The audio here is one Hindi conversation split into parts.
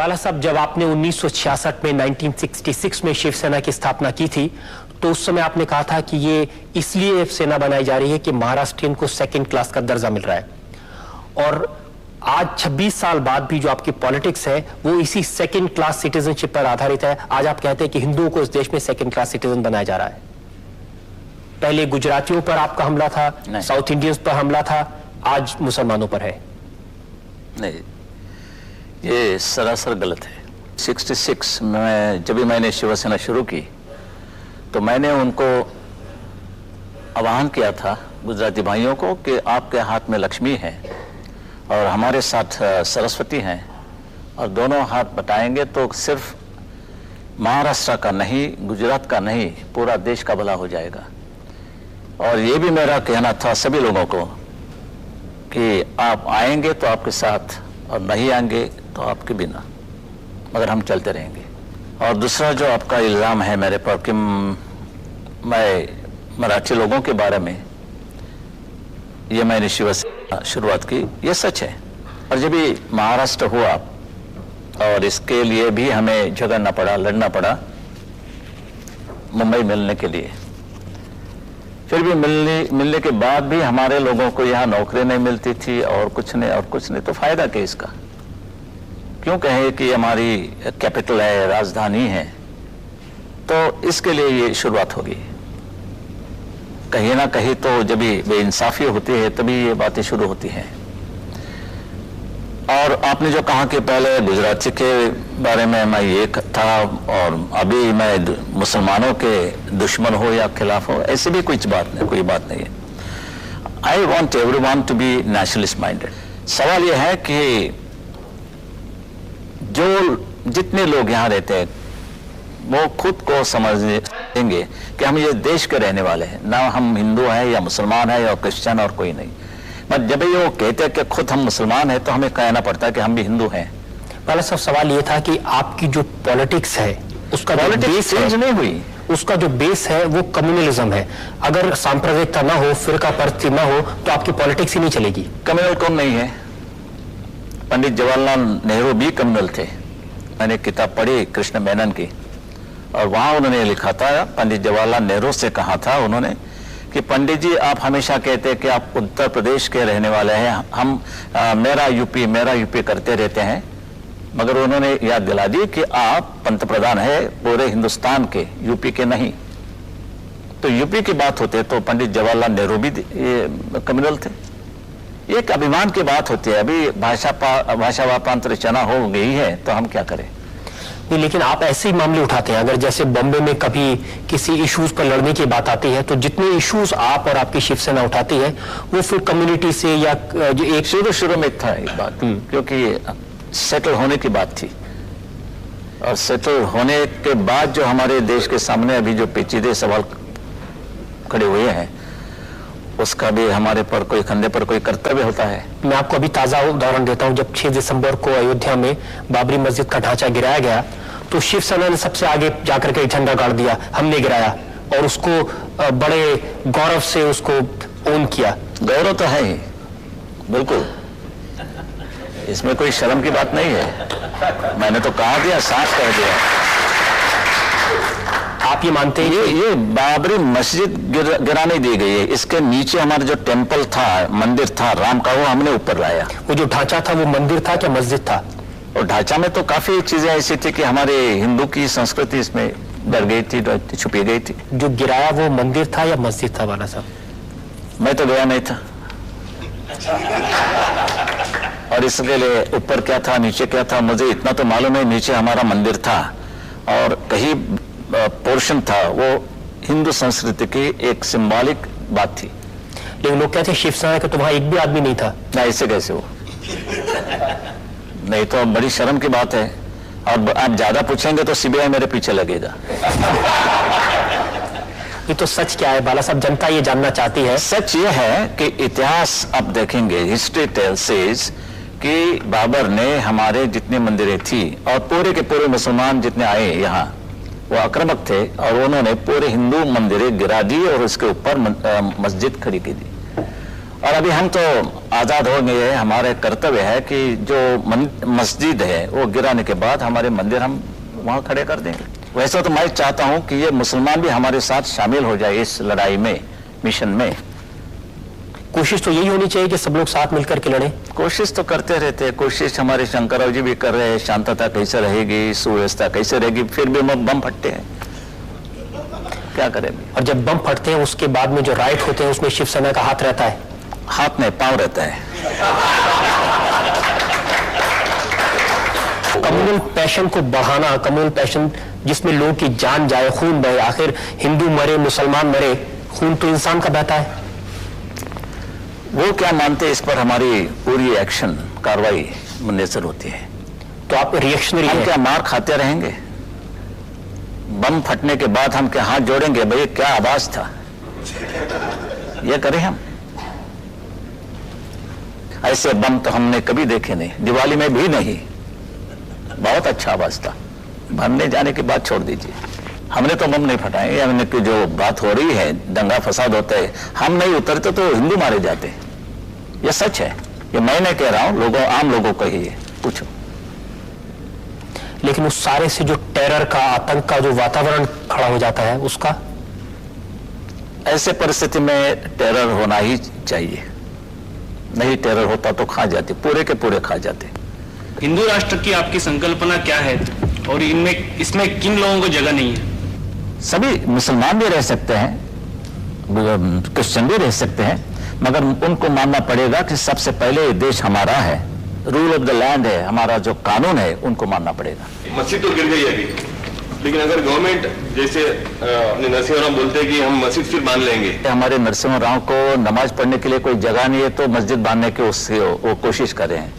बाला साहब, जब आपने 1966 में 1966 में शिवसेना की स्थापना की थी तो उस समय आपने कहा था कि ये इसलिए सेना बनाई जा रही है कि महाराष्ट्रियन को सेकंड क्लास का दर्जा मिल रहा है, और आज 26 साल बाद भी जो आपकी पॉलिटिक्स है वो इसी सेकंड क्लास सिटीजनशिप पर आधारित है। आज आप कहते हैं कि हिंदुओं को इस देश में सेकंड क्लास सिटीजन बनाया जा रहा है। पहले गुजरातियों पर आपका हमला था, साउथ इंडियंस पर हमला था, आज मुसलमानों पर है। नहीं, ये सरासर गलत है। 66 में जब भी मैंने शिवसेना शुरू की तो मैंने उनको आह्वान किया था, गुजराती भाइयों को, कि आपके हाथ में लक्ष्मी है और हमारे साथ सरस्वती हैं, और दोनों हाथ बटाएंगे तो सिर्फ महाराष्ट्र का नहीं, गुजरात का नहीं, पूरा देश का भला हो जाएगा। और ये भी मेरा कहना था सभी लोगों को कि आप आएंगे तो आपके साथ, और नहीं आएंगे तो आपके बिना, मगर हम चलते रहेंगे। और दूसरा जो आपका इल्ज़ाम है मेरे पर कि मैं मराठी लोगों के बारे में, ये मैंने शिवसेना शुरुआत की, ये सच है। और जब भी महाराष्ट्र हुआ और इसके लिए भी हमें झगड़ना पड़ा, लड़ना पड़ा मुंबई मिलने के लिए, फिर भी मिलने के बाद भी हमारे लोगों को यहाँ नौकरी नहीं मिलती थी और कुछ नहीं, तो फायदा क्या इसका? क्यों कहे कि हमारी कैपिटल है, राजधानी है? तो इसके लिए ये शुरुआत होगी। कहीं ना कहीं तो जब भी बेइंसाफी होती है तभी ये बातें शुरू होती हैं। और आपने जो कहा कि पहले गुजराती के बारे में मैं ये था और अभी मैं मुसलमानों के दुश्मन हो या खिलाफ हो, ऐसी भी कोई बात नहीं है। I want everyone to be nationalist minded. सवाल यह है कि जो जितने लोग यहाँ रहते हैं वो खुद को समझेंगे कि हम ये देश के रहने वाले हैं, ना हम हिंदू हैं या मुसलमान हैं या क्रिश्चियन और कोई नहीं। पर जब ये वो कहते हैं कि खुद हम मुसलमान हैं तो हमें कहना पड़ता है कि हम भी हिंदू हैं। बाला साहब, सवाल ये था कि आपकी जो पॉलिटिक्स है उसका पॉलिटिक्स चेंज नहीं हुई, उसका जो बेस है वो कम्युनलिज्म है। अगर सांप्रदायिकता ना हो, फिरका परस्ती ना हो, तो आपकी पॉलिटिक्स ही नहीं चलेगी। कम्युनल कौन नहीं है? पंडित जवाहरलाल नेहरू भी कम्युनल थे। मैंने किताब पढ़ी कृष्ण मेनन की, और वहां उन्होंने लिखा था, पंडित जवाहरलाल नेहरू से कहा था उन्होंने कि पंडित जी, आप हमेशा कहते हैं कि आप उत्तर प्रदेश के रहने वाले हैं, हम मेरा यूपी करते रहते हैं, मगर उन्होंने याद दिला दी कि आप पंतप्रधान है पूरे हिंदुस्तान के, यूपी के नहीं। तो यूपी की बात होते तो पंडित जवाहरलाल नेहरू भी कम्युनल थे। ये एक अभिमान की बात होती है। अभी भाषा वापांतर रचना हो गई है तो हम क्या करें? लेकिन आप ऐसे ही मामले उठाते हैं। अगर जैसे बॉम्बे में कभी किसी इश्यूज पर लड़ने की बात आती है तो जितने इश्यूज आप और आपकी शिवसेना उठाती है वो फिर कम्युनिटी से या जो एक शुरू में था एक बात, क्योंकि सेटल होने की बात थी, और सेटल होने के बाद जो हमारे देश के सामने अभी जो पेचीदे सवाल खड़े हुए हैं उसका भी हमारे पर कोई कंधे पर कोई कर्तव्य होता है। मैं आपको अभी ताजा उदाहरण देता हूं। जब 6 दिसंबर को अयोध्या में बाबरी मस्जिद का ढांचा गिराया गया तो शिवसेना ने सबसे आगे जाकर के झंडा गाड़ दिया, हमने गिराया, और उसको बड़े गौरव से उसको ओन किया। गौरव तो है ही, बिल्कुल, इसमें कोई शर्म की बात नहीं है। मैंने तो कहा दिया, साफ कह दिया। आप ये मानते हैं? ये बाबरी मस्जिद गिराने दी गई है, इसके नीचे हमारा जो टेम्पल था, मंदिर था राम का, वो हमने ऊपर लाया। वो जो ढांचा था वो मंदिर था क्या मस्जिद था? और ढांचा में तो काफी चीजें ऐसी थी कि हमारे हिंदू की संस्कृति इसमें डर गई थी, छुपी गई थी। जो गिराया वो मंदिर था या मस्जिद था बाला साहब? मैं तो गया नहीं था, और इसके लिए ऊपर क्या था नीचे क्या था मुझे इतना तो मालूम है। नीचे हमारा मंदिर था और कहीं पोर्शन था वो हिंदू संस्कृति की एक सिंबॉलिक बात थी। लेकिन लोग कहते हैं शिवसेना का तो वहां एक भी आदमी नहीं था। ना, ऐसे कैसे हो? नहीं तो बड़ी शर्म की बात है। और आप ज्यादा पूछेंगे तो सीबीआई मेरे पीछे लगेगा। ये तो सच क्या है बाला साहब, जनता ये जानना चाहती है। सच ये है कि इतिहास आप देखेंगे, हिस्ट्री टेल्स सेज कि बाबर ने हमारे जितने मंदिरें थी और पूरे के पूरे मुसलमान जितने आए यहाँ वो आक्रामक थे, और उन्होंने पूरे हिंदू मंदिरें गिरा दी और उसके ऊपर मस्जिद खड़ी की दी। और अभी हम तो आज़ाद हो गए, हमारे कर्तव्य है कि जो मस्जिद है वो गिराने के बाद हमारे मंदिर हम वहाँ खड़े कर देंगे। वैसे तो मैं चाहता हूँ कि ये मुसलमान भी हमारे साथ शामिल हो जाए इस लड़ाई में, मिशन में। कोशिश तो यही होनी चाहिए कि सब लोग साथ मिलकर के लड़ें। कोशिश तो करते रहते हैं, कोशिश हमारे शंकरराव जी भी कर रहे हैं। शांतता कैसे रहेगी, सुव्यवस्था कैसे रहेगी, फिर भी बम फटते हैं, क्या करेंगे। और जब बम फटते हैं उसके बाद में जो राइट होते हैं उसमें शिवसेना का हाथ रहता है? हाथ में पांव रहता है। कम्युनल पैशन को बढ़ाना, कम्युनल पैशन जिसमें लोगों की जान जाए, खून बहे, आखिर हिंदू मरे मुसलमान मरे, खून तो इंसान का बहता है। वो क्या मानते हैं इस पर हमारी पूरी एक्शन कार्रवाई मुनसर होती है। तो आप रिएक्शनरी हम हैं। क्या मार खाते रहेंगे? बम फटने के बाद हम क्या हाथ जोड़ेंगे, भैया क्या आवाज था, ये करें हम? ऐसे बम तो हमने कभी देखे नहीं, दिवाली में भी नहीं। बहुत अच्छा आवाज था, भरने जाने के बाद छोड़ दीजिए। हमने तो बम नहीं फटाए। हमने की जो बात हो रही है, दंगा फसाद होता है, हम नहीं उतरते तो हिंदू मारे जाते, ये सच है। ये मैं नहीं कह रहा हूं, लोगों, आम लोगों को ही है, पूछो। लेकिन उस सारे से जो टेरर का, आतंक का जो वातावरण खड़ा हो जाता है, उसका ऐसे परिस्थिति में टेरर होना ही चाहिए। नहीं टेरर होता तो खा जाते, पूरे के पूरे खा जाते। हिंदू राष्ट्र की आपकी संकल्पना क्या है और इसमें किन लोगों को जगह नहीं है? सभी मुसलमान भी रह सकते हैं, क्रिश्चियन भी रह सकते हैं, मगर उनको मानना पड़ेगा कि सबसे पहले ये देश हमारा है, रूल ऑफ द लैंड है, हमारा जो कानून है उनको मानना पड़ेगा। मस्जिद तो गिर गई अभी, लेकिन अगर गवर्नमेंट जैसे अपने नरसिंह राव बोलते हैं कि हम मस्जिद फिर बांध लेंगे। हमारे नरसिंह राव को नमाज पढ़ने के लिए कोई जगह नहीं है तो मस्जिद बांधने की उससे वो कोशिश कर रहे हैं,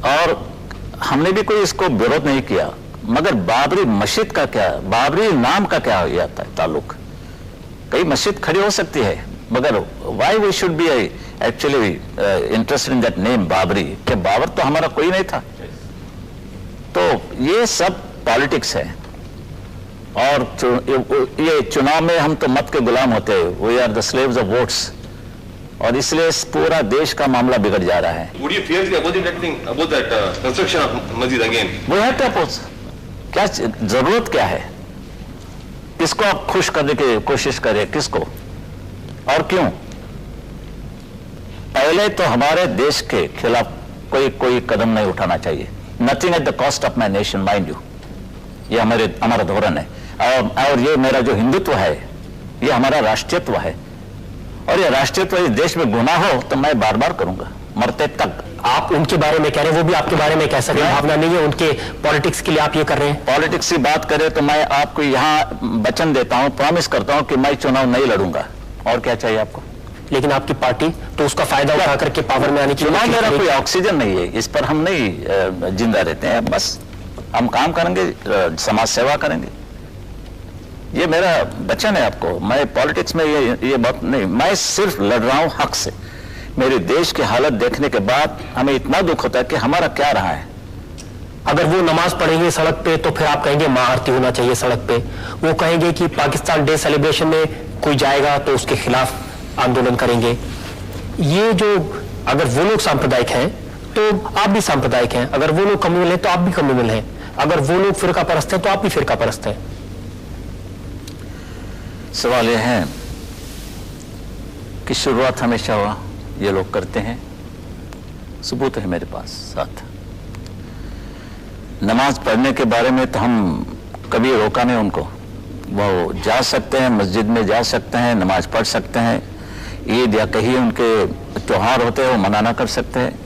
और हमने भी कोई इसको विरोध नहीं किया। मगर बाबरी मस्जिद का क्या, बाबरी नाम का क्या हो जाता है ताल्लुक? कई मस्जिद खड़ी हो सकती है, मगर why we should be actually interested in that name Babri, कि बाबर तो हमारा कोई नहीं था। तो ये सब पॉलिटिक्स है, और ये चुनाव में हम तो मत के गुलाम होते हैं, we are the slaves of votes, और इसलिए पूरा देश का मामला बिगड़ जा रहा है। Would you fiercely oppose that thing, oppose that construction of masjid again? वो है तो अपोज, क्या जरूरत क्या है? किसको आप खुश करने की कोशिश करें, किसको और क्यों? पहले तो हमारे देश के खिलाफ कोई कदम नहीं उठाना चाहिए। Nothing at the cost of my nation, mind you, ये हमारा धोरण है। और ये मेरा जो हिंदुत्व है, ये हमारा राष्ट्रीयत्व है, और ये राष्ट्रीयत्व इस देश में गुनाह हो तो मैं बार बार करूंगा, मरते तक। आप उनके बारे में कह रहे हैं, वो भी आपके बारे में कह सकते हैं, भावना नहीं है उनके पॉलिटिक्स के लिए आप ये कर रहे हैं। पॉलिटिक्स की बात करें तो मैं आपको यहाँ वचन देता हूँ, प्रॉमिस करता हूँ कि मैं चुनाव नहीं लड़ूंगा। और क्या चाहिए आपको? लेकिन आपकी पार्टी तो उसका फायदा उठा करके पावर में आने की चुनाव मेरा कोई ऑक्सीजन नहीं है, इस पर हम नहीं जिंदा रहते हैं। बस हम काम करेंगे, समाज सेवा करेंगे, ये मेरा वचन है आपको। मैं पॉलिटिक्स में ये बात नहीं, मैं सिर्फ लड़ रहा हूं हक से। मेरे देश की हालत देखने के बाद हमें इतना दुख होता है कि हमारा क्या रहा है। अगर वो नमाज पढ़ेंगे सड़क पे तो फिर आप कहेंगे महाआरती होना चाहिए सड़क पे। वो कहेंगे कि पाकिस्तान डे सेलिब्रेशन में कोई जाएगा तो उसके खिलाफ आंदोलन करेंगे। ये जो, अगर वो लोग सांप्रदायिक हैं तो आप भी सांप्रदायिक हैं, अगर वो लोग कम्युनल हैं तो आप भी कम्युनल हैं, अगर वो लोग फिरका परस्त हैं तो आप भी फिरका परस्त हैं। सवाल यह है कि शुरुआत हमेशा ये लोग करते हैं, सबूत है मेरे पास साथ। नमाज पढ़ने के बारे में तो हम कभी रोका नहीं उनको, वो जा सकते हैं, मस्जिद में जा सकते हैं, नमाज पढ़ सकते हैं, ईद या कहीं उनके त्योहार होते हैं वो मनाना कर सकते हैं।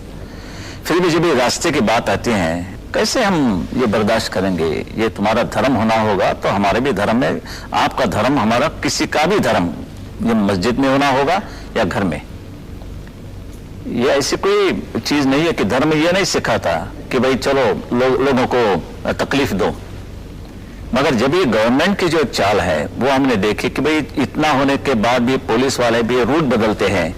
फिर भी जब ये रास्ते की बात आती है, कैसे हम ये बर्दाश्त करेंगे? ये तुम्हारा धर्म होना होगा तो हमारे भी धर्म में, आपका धर्म, हमारा किसी का भी धर्म, ये मस्जिद में होना होगा या घर में। ये ऐसी कोई चीज नहीं है कि धर्म ये नहीं सिखाता कि भाई चलो लोगों को तकलीफ दो। मगर जब ये गवर्नमेंट की जो चाल है वो हमने देखी कि भाई इतना होने के बाद भी पुलिस वाले भी रूट बदलते हैं,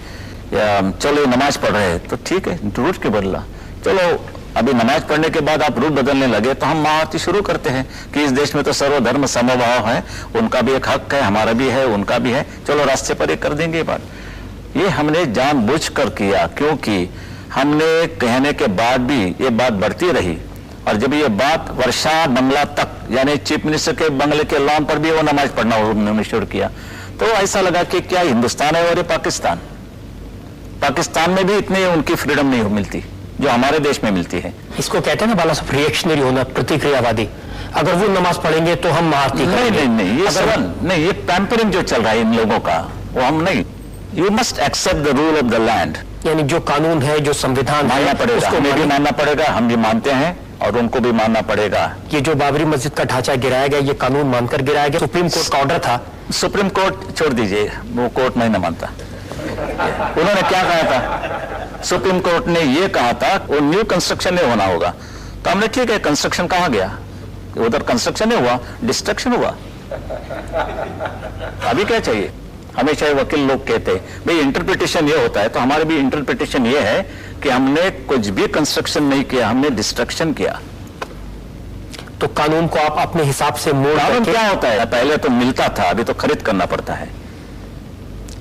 या चलो नमाज पढ़ रहे हैं तो ठीक है, रूट क्यों बदला? चलो अभी नमाज पढ़ने के बाद आप रूट बदलने लगे तो हम महाआरती शुरू करते हैं कि इस देश में तो सर्वधर्म समभाव है, उनका भी एक हक है, हमारा भी है, उनका भी है, चलो रास्ते पर ये कर देंगे ये बात। ये हमने जानबूझकर किया, क्योंकि हमने कहने के बाद भी ये बात बढ़ती रही, और जब ये बात वर्षा बंगला तक, यानी चीफ मिनिस्टर के बंगले के लॉन पर भी वो नमाज पढ़ना उन्होंने शुरू किया, तो ऐसा लगा कि क्या हिंदुस्तान है और ये पाकिस्तान। पाकिस्तान में भी इतनी उनकी फ्रीडम नहीं मिलती जो हमारे देश में मिलती है। इसको कहते हैं ना बाला साहब, रिएक्शनरी होना, प्रतिक्रियावादी। अगर वो नमाज पढ़ेंगे तो हम आरती करेंगे। नहीं, ये सवाल नहीं, ये पैम्परिंग जो चल रहा है इन लोगों का, वो हम नहीं। You must accept the rule of the land. यानी जो कानून है, जो संविधान मानना पड़ेगा, उसको हमें भी मानना पड़ेगा, हम भी मानते हैं और उनको भी मानना पड़ेगा। ये जो बाबरी मस्जिद का ढांचा गिराया गया, ये कानून मानकर गिराया गया। सुप्रीम कोर्ट का ऑर्डर था। सुप्रीम कोर्ट छोड़ दीजिए, वो कोर्ट नहीं मानता। उन्होंने क्या कहा था? सुप्रीम कोर्ट ने ये कहा था वो न्यू कंस्ट्रक्शन नहीं होना होगा। तो हमने ठीक है, कंस्ट्रक्शन कहाँ गया? उधर कंस्ट्रक्शन नहीं हुआ, डिस्ट्रक्शन हुआ। अभी क्या चाहिए? हमेशा वकील लोग कहते हैं भाई इंटरप्रिटेशन ये होता है, तो हमारे भी इंटरप्रिटेशन ये है कि हमने कुछ भी कंस्ट्रक्शन नहीं किया, हमने डिस्ट्रक्शन किया। तो कानून को आप अपने हिसाब से मोड़ कानून करके, क्या होता है? पहले तो मिलता था, अभी तो खरीद करना पड़ता है।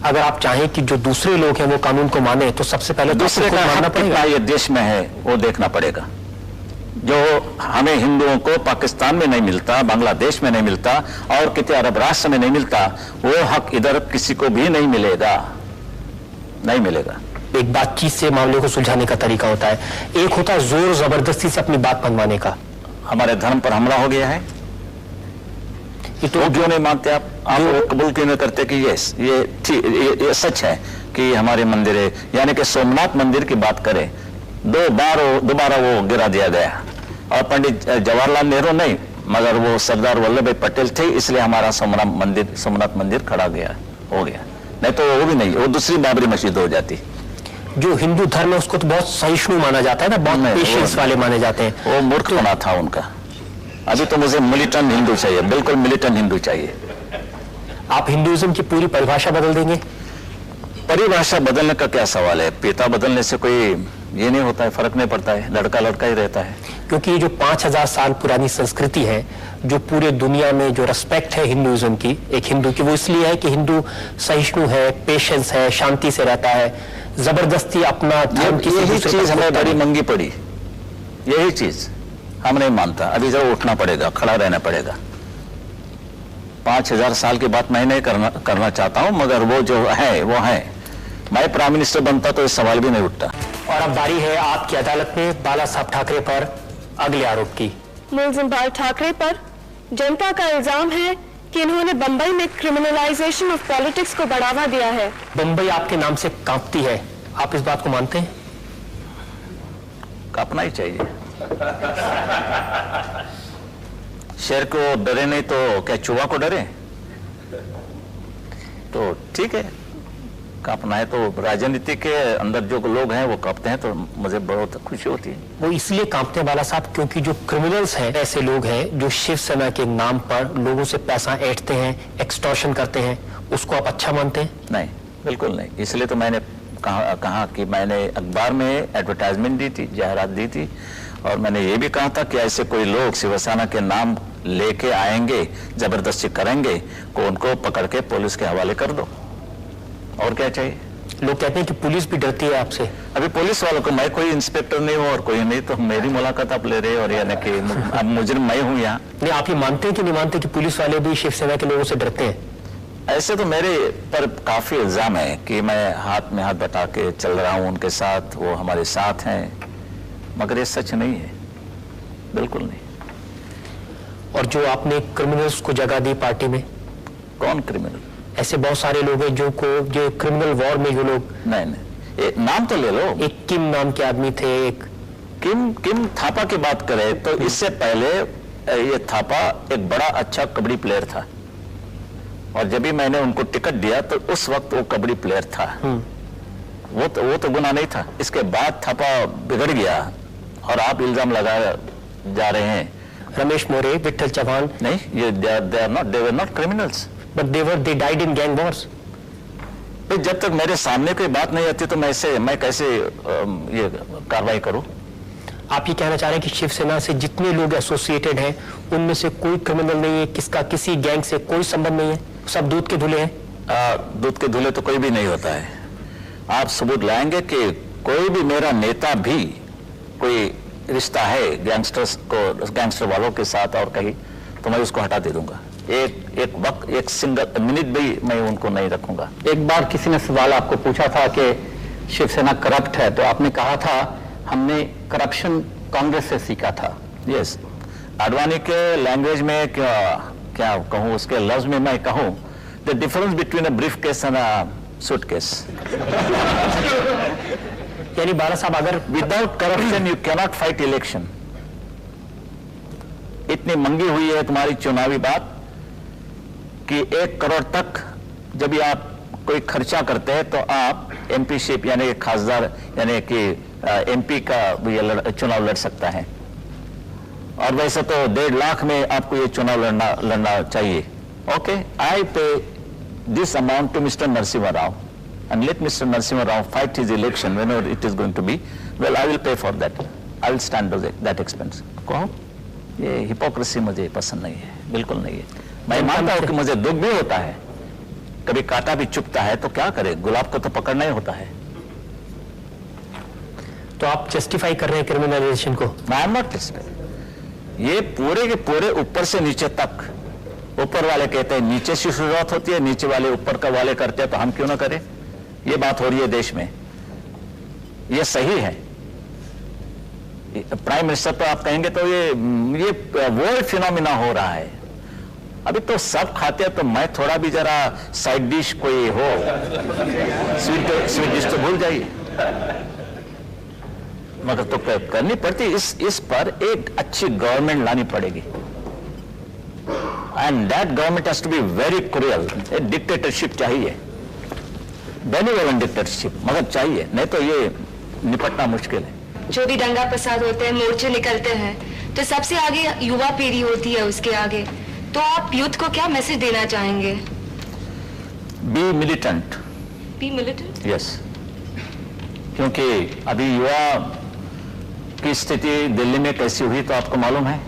अगर आप चाहें कि जो दूसरे लोग हैं वो कानून को माने, तो सबसे पहले दूसरे आपको का खुद मानना हक कितना पड़ेगा। ये देश में है वो देखना पड़ेगा। जो हमें हिंदुओं को पाकिस्तान में नहीं मिलता, बांग्लादेश में नहीं मिलता और किसी अरब राष्ट्र में नहीं मिलता, वो हक इधर किसी को भी नहीं मिलेगा, नहीं मिलेगा। एक बातचीत से मामले को सुलझाने का तरीका होता है, एक होता है जोर जबरदस्ती से अपनी बात मनवाने का। हमारे धर्म पर हमला हो गया है, ये तो वो क्यों नहीं मानते आप वो कबूल क्यों नहीं करते कि यस ये सच है कि हमारे मंदिर है? यानी कि सोमनाथ मंदिर की बात करें, दोबारा वो गिरा दिया गया, और पंडित जवाहरलाल नेहरू नहीं, मगर वो सरदार वल्लभ भाई पटेल थे, इसलिए हमारा सोमनाथ मंदिर खड़ा हो गया। नहीं तो वो भी नहीं, वो दूसरी बाबरी मस्जिद हो जाती। जो हिंदू धर्म है उसको तो बहुत सहिष्णु माना जाता है ना, बहुत पेशेंस वाले माने जाते हैं। वो मूर्खपना था उनका। अभी तो मुझे मिलिटेंट हिंदू चाहिए, बिल्कुल मिलिटेंट हिंदू चाहिए। आप हिंदुइज्म की पूरी परिभाषा बदल देंगे? परिभाषा बदलने का क्या सवाल है? पिता बदलने से कोई ये नहीं होता है, फर्क नहीं पड़ता है, लड़का लड़का ही रहता है। क्योंकि ये जो 5000 साल पुरानी संस्कृति है, जो पूरे दुनिया में जो रेस्पेक्ट है हिंदुइज्म की, एक हिंदू की, वो इसलिए है कि हिंदू सहिष्णु है, पेशेंस है, शांति से रहता है। जबरदस्ती अपना धर्म किसी यही दूसरे चीज पर हमें थोपता बड़ी नहीं। महंगी पड़ी, यही चीज हम नहीं मानता। अभी जब उठना पड़ेगा, खड़ा रहना पड़ेगा। 5000 साल की बात मैं नहीं करना चाहता हूं, मगर वो जो है वो है। मैं प्राइम मिनिस्टर बनता तो इस सवाल भी नहीं उठता। और अब बारी है आपकी अदालत में बाला साहब ठाकरे पर अगले आरोप की। मुलजिम बाल ठाकरे पर जनता का इल्जाम है कि इन्होंने बंबई में क्रिमिनलाइजेशन ऑफ पॉलिटिक्स को बढ़ावा दिया है। बंबई आपके नाम से कांपती है, आप इस बात को मानते हैं? कांपना ही चाहिए। शेर को डरे नहीं तो क्या चूहा को डरे? तो ठीक है, कांपना है। तो राजनीति के अंदर जो लोग हैं वो कांपते हैं, तो मुझे बहुत खुशी होती है। वो इसलिए कांपते हैं बाला साहब क्योंकि जो क्रिमिनल्स हैं, ऐसे लोग हैं जो शिवसेना के नाम पर लोगों से पैसा ऐंठते हैं, एक्सटॉर्शन करते हैं, उसको आप अच्छा मानते हैं? नहीं, बिल्कुल नहीं। इसलिए तो मैंने कहा कि मैंने अखबार में एडवर्टाइजमेंट दी थी, जाहिरात दी थी, और मैंने ये भी कहा था कि ऐसे कोई लोग शिवसेना के नाम लेके आएंगे, जबरदस्ती करेंगे, को उनको पकड़ के पुलिस के हवाले कर दो। और क्या चाहिए? लोग कहते हैं कि पुलिस भी डरती है आपसे। अभी पुलिस वालों को, मैं कोई इंस्पेक्टर नहीं हूँ और कोई नहीं, तो मेरी मुलाकात आप ले रहे हो, और यानी कि अब मुजरिम मैं हूँ यहाँ। नहीं, आप ये मानते हैं कि नहीं मानते कि पुलिस वाले भी शिवसेना के लोगों से डरते हैं? ऐसे तो मेरे पर काफी इल्जाम है कि मैं हाथ में हाथ बटा के चल रहा हूँ उनके साथ, वो हमारे साथ हैं, मगर ये सच नहीं है, बिल्कुल नहीं। और जो आपने क्रिमिनल्स को जगह दी पार्टी में? कौन क्रिमिनल? ऐसे बहुत सारे लोग हैं जो क्रिमिनल वॉर में जो लोग, नहीं, एक नाम तो ले लो। एक किम नाम के आदमी थे, एक किम थापा की बात करें तो इससे पहले ये थापा एक बड़ा अच्छा कबड्डी प्लेयर था, और जब भी मैंने उनको टिकट दिया तो उस वक्त वो कबड्डी प्लेयर था। वो तो गुनाह नहीं था। इसके बाद थापा बिगड़ गया और आप इल्जाम लगा जा रहे हैं। रमेश मोरे, विट्ठल चौहान, नहीं, ये they were not criminals. but they died in gang wars. जब तक मेरे सामने कोई बात नहीं आती तो मैं कैसे ये कार्रवाई करूं? आप ये कहना चाह रहे हैं कि शिवसेना से जितने लोग एसोसिएटेड हैं उनमें से कोई क्रिमिनल नहीं है, किसका किसी गैंग से कोई संबंध नहीं है, सब दूध के धुले हैं? दूध के धुले तो कोई भी नहीं होता है। आप सबूत लाएंगे कि कोई भी मेरा नेता भी कोई रिश्ता है गैंगस्टर्स को, गैंगस्टर वालों के साथ और कहीं, तो मैं उसको हटा दे दूंगा। एक वक्त, एक सिंगल मिनट भी मैं उनको नहीं रखूंगा। एक बार किसी ने सवाल आपको पूछा था कि शिवसेना करप्ट है, तो आपने कहा था हमने करप्शन कांग्रेस से सीखा था। यस, आडवाणी के लैंग्वेज में क्या कहूँ, उसके लफ्ज में मैं कहूँ, the difference between a brief case and a suitcase. यानी बाला साहब, अगर without corruption you cannot fight election. इतनी मंगी हुई है तुम्हारी चुनावी बात कि 1 करोड़ तक जब भी आप कोई खर्चा करते हैं तो आप एमपीशिप यानी खासदार यानी कि एमपी का ये चुनाव लड़ सकता है, और वैसे तो 1.5 लाख में आपको ये चुनाव लड़ना चाहिए। Okay, I pay this amount to mister Narasimha Rao and let Mr. Narasimha Rao fight his election whenever it is going to be. Well, I will pay for that. I will stand that expense. कहो, ये हिपोक्रेसी मुझे पसंद नहीं है, बिल्कुल नहीं है। मैं मानता हूँ कि मुझे दुख भी होता है, कभी कांटा भी चुभता है, तो क्या करे, गुलाब को तो पकड़ना ही होता है। तो आप जस्टिफाई कर रहे हैं क्रिमिनलाइजेशन को? I am not justify. ये पूरे के पूरे ऊपर से नीचे तक, ऊपर वाले कहते हैं नीचे से शुरुआत होती है, नीचे वाले ऊपर का वाले करते हैं, तो हम क्यों ना करें? ये बात हो रही है देश में, ये सही है। प्राइम मिनिस्टर तो आप कहेंगे तो ये वर्ल्ड फिनोमिना हो रहा है। अभी तो सब खाते हैं, तो मैं थोड़ा भी जरा साइड डिश कोई हो, स्वीट डिश तो भूल जाइए, मगर तो करनी पड़ती। इस पर एक अच्छी गवर्नमेंट लानी पड़ेगी, and that government has to be very cruel. Dictatorship चाहिए, बेनिवोलेंट डिक्टेटरशिप, मगर चाहिए, नहीं तो ये निपटना मुश्किल है। जो भी दंगा फसाद होते हैं, मोर्चे निकलते हैं, तो सबसे आगे युवा पीढ़ी होती है उसके आगे। तो आप यूथ को क्या मैसेज देना चाहेंगे? Be militant. Be militant? Yes, क्योंकि अभी युवा की स्थिति दिल्ली में कैसी हुई तो आपको मालूम है।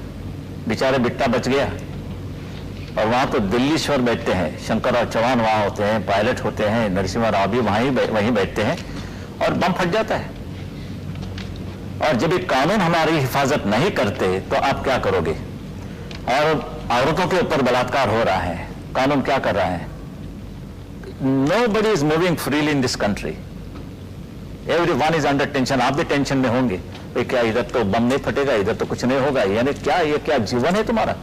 बेचारे बिट्टा बच गया, और वहां तो दिल्लीश्वर बैठते हैं, शंकरराव चौहान वहां होते हैं, पायलट होते हैं, नरसिम्हा राव भी वहीं बैठते हैं, और बम फट जाता है। और जब ये कानून हमारी हिफाजत नहीं करते तो आप क्या करोगे? और औरतों के ऊपर बलात्कार हो रहा है, कानून क्या कर रहा है? nobody is moving freely in this country. Everyone is under tension. आप भी टेंशन में होंगे, भाई क्या इधर तो बम नहीं फटेगा, इधर तो कुछ नहीं होगा, यानी क्या ये क्या जीवन है तुम्हारा?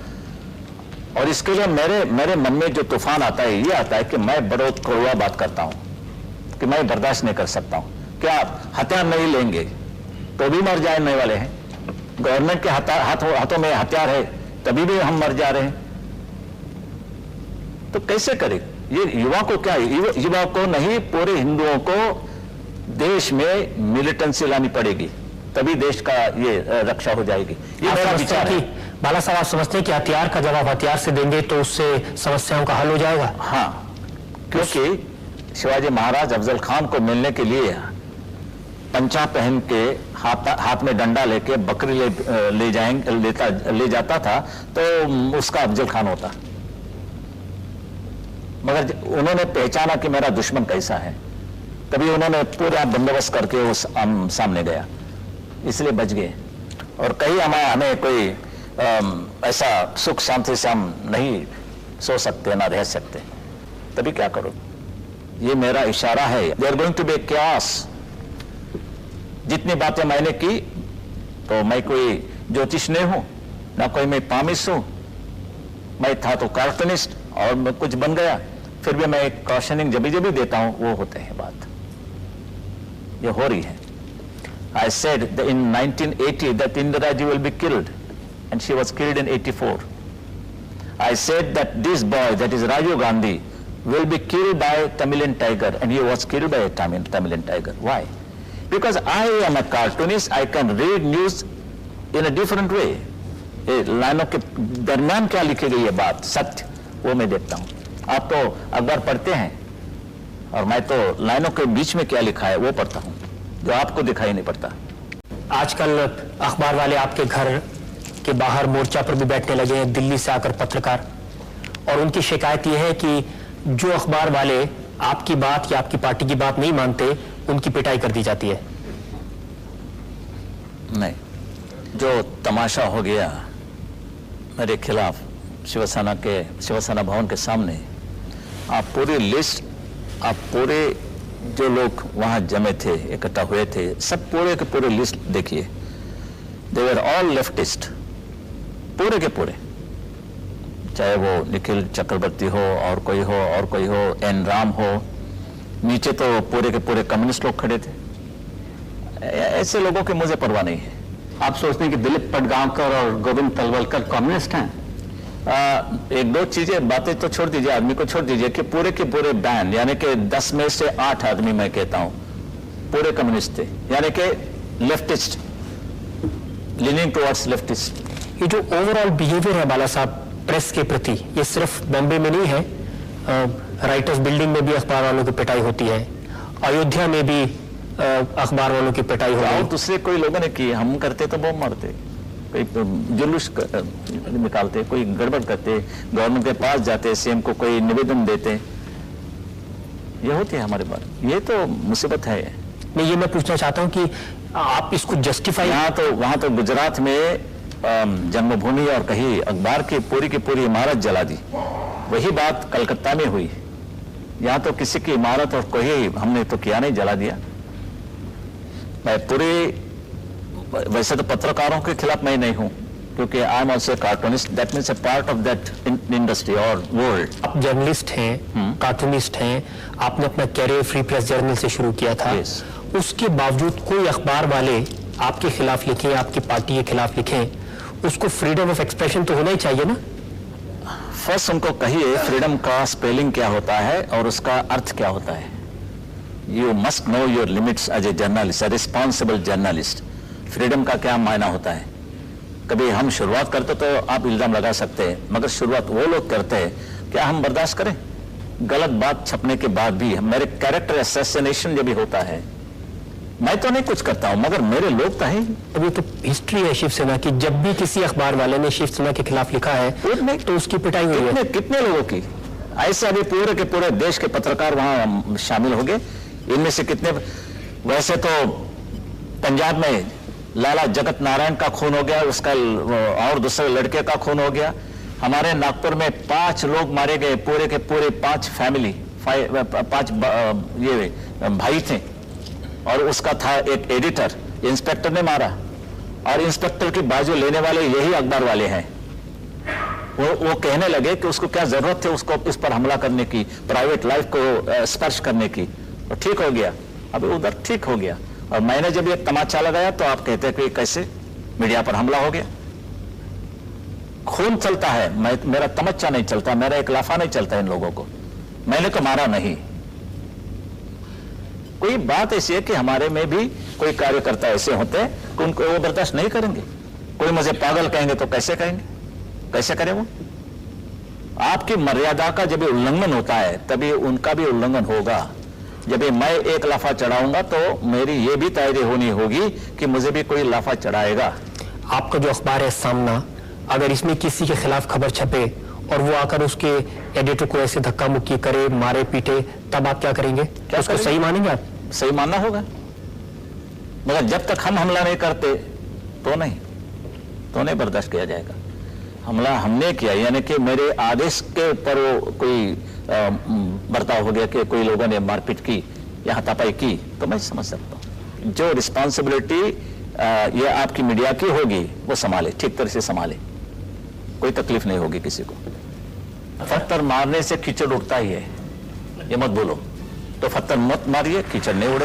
और इसके लिए मेरे मन में जो तूफान आता है, ये आता है कि मैं बड़ो कड़वा बात करता हूं कि मैं बर्दाश्त नहीं कर सकता हूं। क्या हथियार नहीं लेंगे तो भी मर जाने वाले हैं? गवर्नमेंट के हाथों में हथियार है तभी भी हम मर जा रहे हैं, तो कैसे करें? ये युवा को क्या, युवा को नहीं पूरे हिंदुओं को देश में मिलिटेंसी लानी पड़ेगी, तभी देश का ये रक्षा हो जाएगी। ये मेरा विचार है। बाला साहब, आप समझते हैं कि हथियार का जवाब हथियार से देंगे तो उससे समस्याओं का हल हो जाएगा? हाँ, क्योंकि शिवाजी महाराज अफजल खान को मिलने के लिए पंचा पहन के हाथ में डंडा लेके बकरी ले जाता था तो उसका अफजल खान होता, मगर उन्होंने पहचाना कि मेरा दुश्मन कैसा है, तभी उन्होंने पूरा बंदोबस्त करके उस सामने गया, इसलिए बच गए। और कहीं हमें कोई ऐसा सुख शांति से हम नहीं सो सकते, ना रह सकते, तभी क्या करो? ये मेरा इशारा है। There going to be chaos। जितनी बातें मैंने की, तो मैं कोई ज्योतिष नहीं हूं, ना कोई मैं पामिस हूं, मैं था तो कार्टूनिस्ट और मैं कुछ बन गया, फिर भी मैं एक कॉशनिंग जब भी देता हूं वो होते हैं, बात ये हो रही है। I said that in 1980 that Indira Ji will be killed, and she was killed in 84. I said that this boy, that is Rajiv Gandhi, will be killed by Tamilian tiger, and he was killed by a Tamilian tiger. Why? Because I am a cartoonist, I can read news in a different way. लाइनों के दरमियान क्या लिखी गई है बात, सत्य, वो मैं देखता हूँ। आप तो अखबार पढ़ते हैं, और मैं तो लाइनों के बीच में क्या लिखा है वो पढ़ता हूँ, जो आपको दिखाई नहीं पड़ता। आजकल अखबार वाले आपके घर के बाहर मोर्चा पर भी बैठने लगे हैं, दिल्ली से आकर पत्रकार, और उनकी शिकायत यह है कि जो अखबार वाले आपकी बात या आपकी पार्टी की बात नहीं मानते, उनकी पिटाई कर दी जाती है? नहीं, जो तमाशा हो गया मेरे खिलाफ शिवसेना भवन के सामने, आप पूरी लिस्ट, आप पूरे जो लोग वहां जमे थे, इकट्ठा हुए थे, सब पूरे के पूरे लिस्ट देखिए। दे वर ऑल लेफ्टिस्ट, पूरे के पूरे, चाहे वो निखिल चक्रवर्ती हो और कोई हो, एन राम हो, नीचे तो पूरे के पूरे कम्युनिस्ट लोग खड़े थे। ऐसे लोगों की मुझे परवाह नहीं है। आप सोचते हैं कि दिलीप पटगांवकर और गोविंद तलवलकर कम्युनिस्ट हैं? एक दो चीजें, बातें तो छोड़ दीजिए, आदमी को छोड़ दीजिए, कि पूरे के पूरे बैंड, यानी कि 10 में से 8 आदमी मैं कहता हूं पूरे कम्युनिस्ट थे, यानी कि लेफ्टिस्ट, लीनिंग टुवर्ड्स लेफ्टिस्ट। ये जो ओवरऑल बिहेवियर है बाला साहब प्रेस के प्रति, ये सिर्फ बॉम्बे में नहीं है, राइटर्स बिल्डिंग में भी अखबार वालों की पिटाई होती है, अयोध्या में भी अखबार वालों की पिटाई हो और रही। दूसरे कोई लोगों ने की, हम करते तो बम मारते, कोई जुलूस निकालते, कोई गड़बड़ करते, गवर्नमेंट के पास जाते, सीएम को कोई निवेदन देते, ये होती है हमारे बार। ये तो मुसीबत है। मैं ये मैं पूछना चाहता हूं कि आप इसको जस्टिफाई, वहां तो गुजरात में जन्मभूमि और कहीं अखबार की पूरी इमारत जला दी। वही बात कलकत्ता में हुई। यहाँ तो किसी की इमारत और कोई हमने तो किया नहीं, जला दिया। मैं वैसे तो पत्रकारों के खिलाफ मैं नहीं हूं, क्योंकि I am also cartoonist, that means A part of that industry और वर्ल्ड। आप जर्नलिस्ट हैं, कार्टूनिस्ट हैं, आपने अपना कैरियर फ्री प्रेस जर्नल से शुरू किया था। Yes. उसके बावजूद कोई अखबार वाले आपके खिलाफ लिखें, आपकी पार्टी के खिलाफ लिखें, उसको फ्रीडम ऑफ एक्सप्रेशन तो होना ही चाहिए ना? फर्स्ट उनको कहिए फ्रीडम का स्पेलिंग क्या होता है और उसका अर्थ क्या होता है। You must know your limits as a journalist, a responsible journalist. Freedom का क्या मायना होता है? कभी हम शुरुआत करते तो आप इल्जाम लगा सकते हैं, मगर शुरुआत वो लोग करते हैं, क्या हम बर्दाश्त करें? गलत बात छपने के बाद भी मेरे कैरेक्टर असैसिनेशन जब भी होता है, मैं तो नहीं कुछ करता हूं, मगर मेरे लोग तो हैं। अभी तो हिस्ट्री है शिवसेना की, जब भी किसी अखबार वाले ने शिवसेना के खिलाफ लिखा है तो उसकी पिटाई हुई है। कितने लोगों की ऐसे अभी पूरे के पूरे देश के पत्रकार वहां शामिल हो गए। इनमें से कितने, वैसे तो पंजाब में लाला जगत नारायण का खून हो गया, उसका और दूसरे लड़के का खून हो गया। हमारे नागपुर में 5 लोग मारे गए, पूरे के पूरे 5 फैमिली, 5 ये भाई थे, और उसका था एक एडिटर, इंस्पेक्टर ने मारा, और इंस्पेक्टर की बाजू लेने वाले यही अखबार वाले हैं। वो कहने लगे कि उसको क्या जरूरत थी उसको इस पर हमला करने की, प्राइवेट लाइफ को स्पर्श करने की, और ठीक हो गया। अभी उधर ठीक हो गया, और मैंने जब ये तमाचा लगाया तो आप कहते हैं कि कैसे मीडिया पर हमला हो गया। खून चलता है, मेरा तमच्चा नहीं चलता, मेरा एक लाफा नहीं चलता इन लोगों को, मैंने तो मारा नहीं। कोई बात ऐसी है कि हमारे में भी कोई कार्यकर्ता ऐसे होते हैं कि उनको वो बर्दाश्त नहीं करेंगे। कोई मुझे पागल कहेंगे तो कैसे कहेंगे, कैसे करें वो? आपकी मर्यादा का जब उल्लंघन होता है तभी उनका भी उल्लंघन होगा। जब मैं एक लाफा चढ़ाऊंगा तो मेरी ये भी तैयारी होनी होगी कि मुझे भी कोई लाफा चढ़ाएगा। आपका जो अखबार है सामना, अगर इसमें किसी के खिलाफ खबर छपे और वो आकर उसके एडिटर को ऐसे धक्का मुक्की करे, मारे पीटे, तब आप क्या करेंगे? क्या उसको सही मानेंगे आप? सही मानना होगा, मगर जब तक हम हमला नहीं करते तो नहीं बर्दाश्त किया जाएगा। हमला हमने किया, यानी कि मेरे आदेश के ऊपर वो कोई बर्ताव हो गया कि कोई लोगों ने मारपीट की या हाथापाई की, तो मैं समझ सकता हूँ। जो रिस्पॉन्सिबिलिटी ये आपकी मीडिया की होगी वो संभाले, ठीक तरह से संभाले, कोई तकलीफ नहीं होगी किसी को। पत्थर मारने से कीचड़ उठता ही है, ये मत बोलो। तो पत्थर मत मारिए, कीचड़ नहीं उड़े।